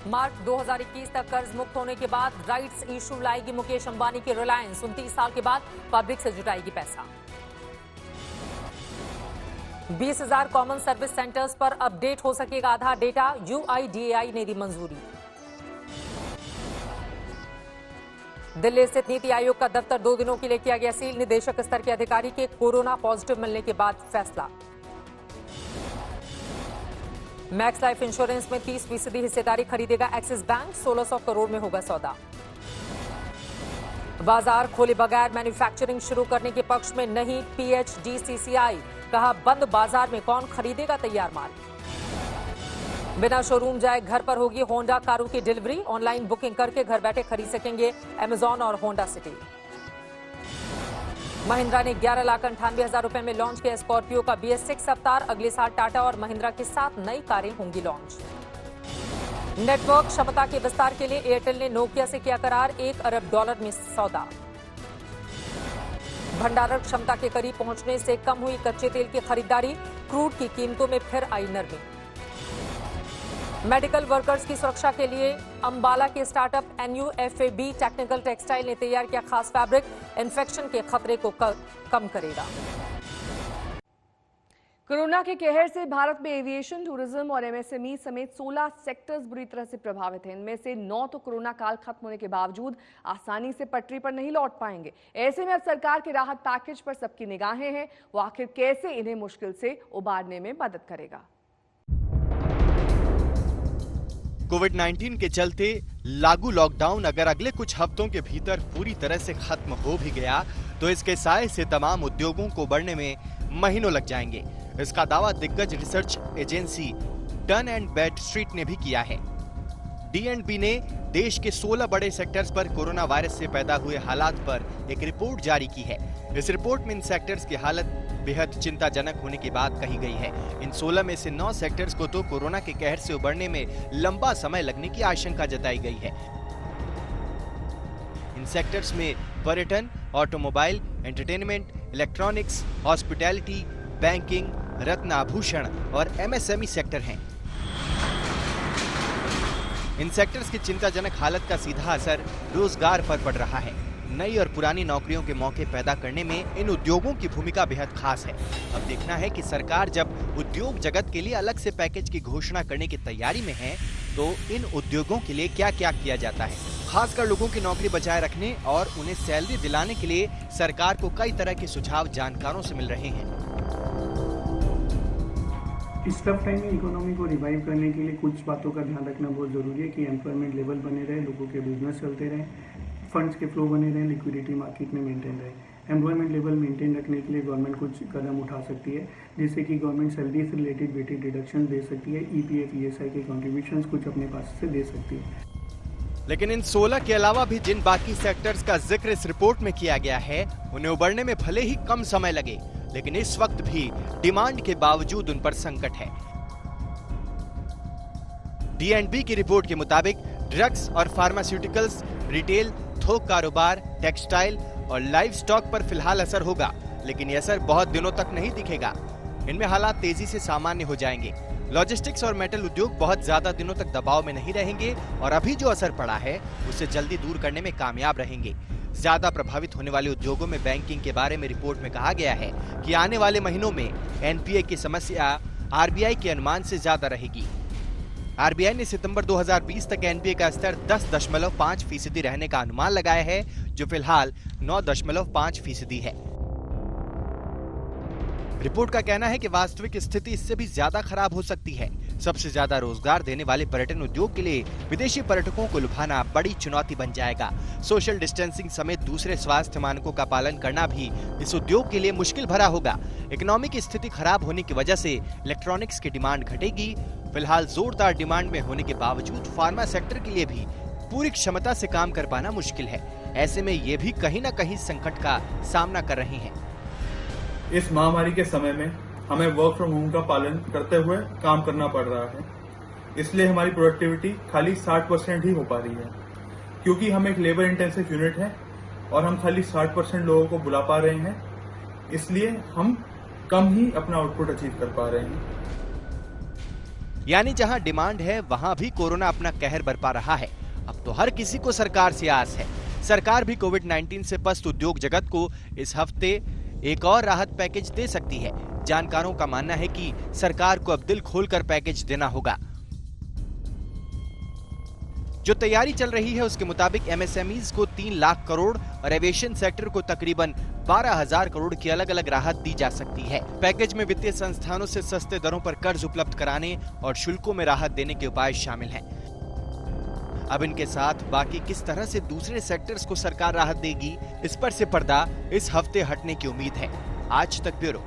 मार्च 2021 तक कर्ज मुक्त होने के बाद राइट्स इशू लाएगी मुकेश अंबानी की रिलायंस। 29 साल के बाद पब्लिक से जुटाएगी पैसा। 20,000 कॉमन सर्विस सेंटर्स पर अपडेट हो सकेगा आधार डेटा। UIDAI ने दी मंजूरी। दिल्ली स्थित नीति आयोग का दफ्तर 2 दिनों के लिए किया गया सील। निदेशक स्तर के अधिकारी के कोरोना पॉजिटिव मिलने के बाद फैसला। मैक्स लाइफ इंश्योरेंस में 30% हिस्सेदारी खरीदेगा एक्सिस बैंक। 1600 करोड़ में होगा सौदा। बाजार खोले बगैर मैन्युफैक्चरिंग शुरू करने के पक्ष में नहीं PHDCCI। कहा बंद बाजार में कौन खरीदेगा तैयार माल। बिना शोरूम जाए घर पर होगी होंडा कारों की डिलीवरी। ऑनलाइन बुकिंग करके घर बैठे खरीद सकेंगे अमेजॉन और होंडा सिटी। महिंद्रा ने 11,98,000 रुपए में लॉन्च किया स्कॉर्पियो का BS6 अवतार। अगले साल टाटा और महिंद्रा के साथ नई कारें होंगी लॉन्च। नेटवर्क क्षमता के विस्तार के लिए एयरटेल ने नोकिया से किया करार। $1 अरब में सौदा। भंडारण क्षमता के करीब पहुंचने से कम हुई कच्चे तेल की खरीदारी। क्रूड की कीमतों में फिर आई नरमी। मेडिकल वर्कर्स की सुरक्षा के लिए अंबाला के स्टार्टअप NUFAB टेक्निकल टेक्सटाइल ने तैयार किया खास फैब्रिक। इन्फेक्शन के खतरे को कम करेगा। कोरोना के कहर से भारत में एविएशन, टूरिज्म और MSME समेत 16 सेक्टर्स बुरी तरह से प्रभावित हैं। इनमें से 9 तो कोरोना काल खत्म होने के बावजूद आसानी से पटरी पर नहीं लौट पाएंगे। ऐसे में अब सरकार के राहत पैकेज पर सबकी निगाहें हैं। वो आखिर कैसे इन्हें मुश्किल से उबारने में मदद करेगा। कोविड-19 के चलते लागू लॉकडाउन अगर अगले कुछ हफ्तों के भीतर पूरी तरह से खत्म हो भी गया तो इसके साए से तमाम उद्योगों को बढ़ने में महीनों लग जाएंगे। इसका दावा दिग्गज research agency done and Bradstreet ने भी किया है। D&B ने देश के 16 बड़े सेक्टर्स पर कोरोना वायरस से पैदा हुए हालात पर एक रिपोर्ट जारी की है। इस रिपोर्ट में इन सेक्टर्स की हालत बेहद चिंताजनक होने की बात कही गई है। इन 16 में से 9 सेक्टर्स को तो कोरोना के कहर से उबरने में लंबा समय लगने की आशंका जताई गई है। इन सेक्टर्स में पर्यटन, automobile, entertainment, electronics, hospitality, banking, रत्न आभूषण और MSME सेक्टर हैं। इन सेक्टर्स की चिंताजनक हालत का सीधा असर रोजगार पर पड़ रहा है। नई और पुरानी नौकरियों के मौके पैदा करने में इन उद्योगों की भूमिका बेहद खास है। अब देखना है कि सरकार जब उद्योग जगत के लिए अलग से पैकेज की घोषणा करने की तैयारी में है तो इन उद्योगों के लिए क्या क्या किया जाता है। खासकर लोगों की नौकरी बचाए रखने और उन्हें सैलरी दिलाने के लिए सरकार को कई तरह के सुझाव जानकारों से मिल रहे हैं। इस टफ टाइम में इकोनॉमी को रिवाइव करने के लिए कुछ बातों का ध्यान रखना बहुत ज़रूरी है कि एम्प्लॉयमेंट लेवल बने रहे, लोगों के बिजनेस चलते रहें, फंड्स के फ्लो बने रहें, लिक्विडिटी मार्केट में मेंटेन रहे। एम्प्लॉयमेंट लेवल मेंटेन रखने के लिए गवर्नमेंट कुछ कदम उठा सकती है, जैसे कि गवर्नमेंट सैलरी से रिलेटेड वेटेज डिडक्शन दे सकती है, EPF ESI के कॉन्ट्रीब्यूशंस कुछ अपने पास से दे सकती है। लेकिन इन 16 के अलावा भी जिन बाकी सेक्टर्स का जिक्र इस रिपोर्ट में किया गया है उन्हें उबरने में भले ही कम समय लगे, लेकिन इस वक्त भी डिमांड के बावजूद उन पर संकट है। D&B की रिपोर्ट के मुताबिक ड्रग्स और फार्मास्यूटिकल्स, रिटेल, थोक कारोबार, टेक्सटाइल और लाइव स्टॉक पर फिलहाल असर होगा, लेकिन यह असर बहुत दिनों तक नहीं दिखेगा। इनमें हालात तेजी से सामान्य हो जाएंगे। लॉजिस्टिक्स और मेटल उद्योग बहुत ज्यादा दिनों तक दबाव में नहीं रहेंगे और अभी जो असर पड़ा है उसे जल्दी दूर करने में कामयाब रहेंगे। ज्यादा प्रभावित होने वाले उद्योगों में बैंकिंग के बारे में रिपोर्ट में कहा गया है कि आने वाले महीनों में NPA की समस्या RBI के अनुमान से ज्यादा रहेगी। RBI ने सितंबर 2020 तक NPA का स्तर 10.5% रहने का अनुमान लगाया है, जो फिलहाल 9.5% है। रिपोर्ट का कहना है कि वास्तविक स्थिति इससे भी ज्यादा खराब हो सकती है। सबसे ज्यादा रोजगार देने वाले पर्यटन उद्योग के लिए विदेशी पर्यटकों को लुभाना बड़ी चुनौती बन जाएगा। सोशल डिस्टेंसिंग समेत दूसरे स्वास्थ्य मानकों का पालन करना भी इस उद्योग के लिए मुश्किल भरा होगा। इकोनॉमी की स्थिति खराब होने की वजह से इलेक्ट्रॉनिक्स की डिमांड घटेगी। फिलहाल जोरदार डिमांड में होने के बावजूद फार्मा सेक्टर के लिए भी पूरी क्षमता से काम कर पाना मुश्किल है। ऐसे में ये भी कहीं न कहीं संकट का सामना कर रहे हैं। इस महामारी के समय में हमें वर्क फ्रॉम होम का पालन करते हुए काम करना पड़ रहा है, इसलिए हमारी प्रोडक्टिविटी खाली 60% ही हो पा रही है, क्योंकि हम एक लेबर इंटेंसिव यूनिट है और हम खाली 60% लोगों को बुला पा रहे हैं, इसलिए हम कम ही अपना आउटपुट अचीव कर पा रहे हैं। यानी जहां डिमांड है वहां भी कोरोना अपना कहर बरपा रहा है। अब तो हर किसी को सरकार से आस है। सरकार भी कोविड-19 से पस्त उद्योग जगत को इस हफ्ते एक और राहत पैकेज दे सकती है। जानकारों का मानना है कि सरकार को अब दिल खोलकर पैकेज देना होगा। जो तैयारी चल रही है उसके मुताबिक एमएसएमईज को 3 लाख करोड़ और एविएशन सेक्टर को तकरीबन 12,000 करोड़ की अलग अलग राहत दी जा सकती है। पैकेज में वित्तीय संस्थानों से सस्ते दरों पर कर्ज उपलब्ध कराने और शुल्कों में राहत देने के उपाय शामिल हैं। अब इनके साथ बाकी किस तरह से दूसरे सेक्टर्स को सरकार राहत देगी, इस पर से पर्दा इस हफ्ते हटने की उम्मीद है। आज तक ब्यूरो।